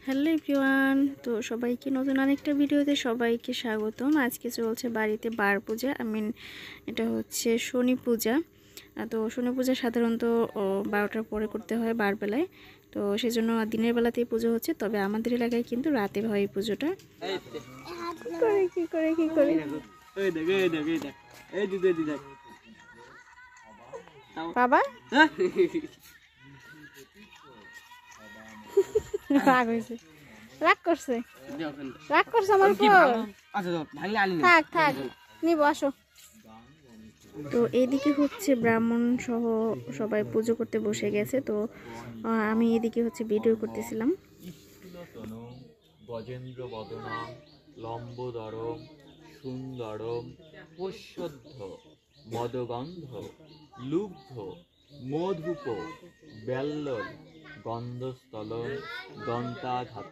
Hello everyone, তো সবাইকে নতুন আরেকটা ভিডিওতে সবাইকে স্বাগতম। আজকে চলছে বাড়িতে বার পূজা, এটা হচ্ছে শনি পূজা। তো শনি পূজা সাধারণত 12টার পরে করতে হয় বারবেলায়, তো সেজন্য দিনের বেলাতেই পুজো হচ্ছে। তবে আমাদের এলাকায় কিন্তু রাতে হয় এই পুজোটা। কি করে বাবা রাগ হয়েছে, রাগ করছে আমার উপর। থাক থাক নিব, আসো। তো এইদিকে হচ্ছে ব্রাহ্মণ সহ সবাই পুজো করতে বসে গেছে, তো আমি এদিকে হচ্ছে ভিডিও করতেছিলাম। গজেন্দ্র বদনম লম্বোদরম সুন্দরম পশ্যদ্ধ মদগন্ধ লুব্ধ মধুপ বেল্লল গন্ধস্থলম দন্তাঘাত